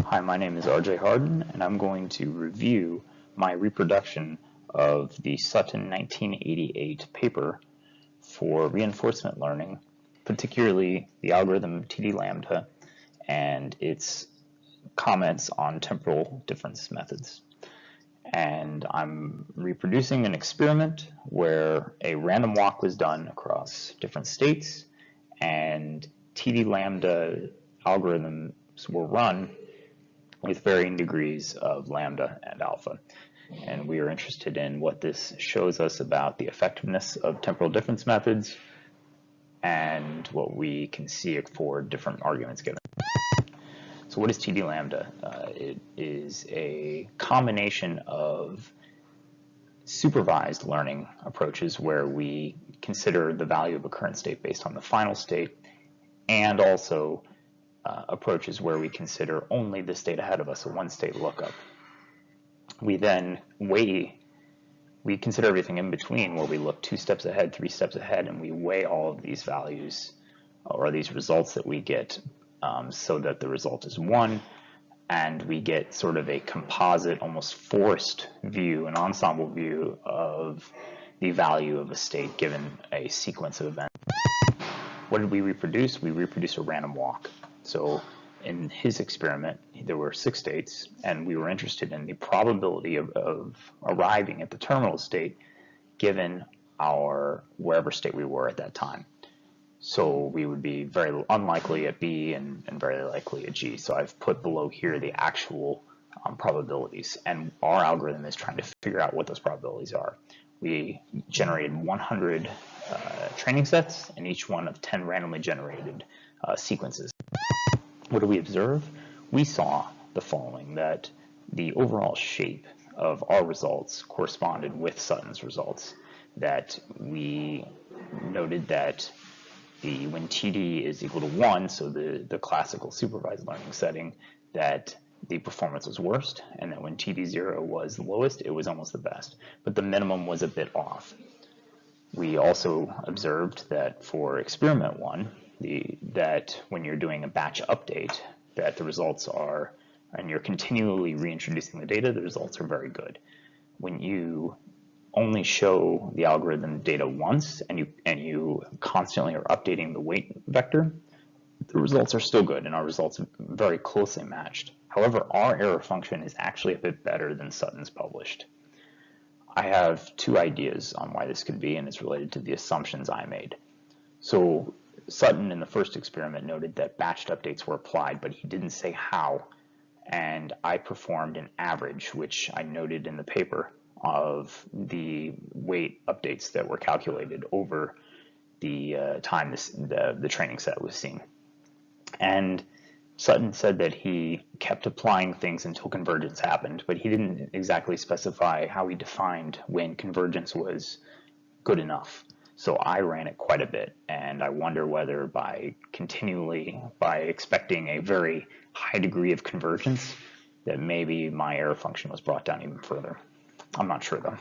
Hi, my name is RJ Harden, and I'm going to review my reproduction of the Sutton 1988 paper for reinforcement learning, particularly the algorithm TD Lambda and its comments on temporal difference methods. And I'm reproducing an experiment where a random walk was done across different states, and TD Lambda algorithms were run with varying degrees of lambda and alpha. And we are interested in what this shows us about the effectiveness of temporal difference methods and what we can see for different arguments given. So what is TD Lambda? It is a combination of supervised learning approaches where we consider the value of a current state based on the final state, and also approaches where we consider only the state ahead of us, a one-state lookup. We then we consider everything in between, where we look 2 steps ahead, 3 steps ahead, and we weigh all of these values or these results that we get so that the result is 1, and we get sort of a composite, almost forced view, an ensemble view of the value of a state given a sequence of events. What did we reproduce? We reproduced a random walk. So in his experiment, there were 6 states, and we were interested in the probability of arriving at the terminal state given our wherever state we were at that time. So we would be very unlikely at B and very likely at G. So I've put below here the actual probabilities, and our algorithm is trying to figure out what those probabilities are. We generated 100 training sets, and each one of 10 randomly generated sequences. What do we observe? We saw the following, that the overall shape of our results corresponded with Sutton's results, that we noted that when TD is equal to 1, so the classical supervised learning setting, that the performance was worst, and that when TD0 was the lowest, it was almost the best, but the minimum was a bit off. We also observed that for experiment 1, that when you're doing a batch update, that the results are, and you're continually reintroducing the data, the results are very good. When you only show the algorithm data once and you constantly are updating the weight vector, the results are still good, and our results are very closely matched. However, our error function is actually a bit better than Sutton's published. I have 2 ideas on why this could be, and it's related to the assumptions I made. So Sutton in the first experiment noted that batched updates were applied, but he didn't say how, and I performed an average, which I noted in the paper, of the weight updates that were calculated over the time the training set was seen. And Sutton said that he kept applying things until convergence happened, but he didn't exactly specify how he defined when convergence was good enough. So I ran it quite a bit, and I wonder whether by expecting a very high degree of convergence, that maybe my error function was brought down even further. I'm not sure though.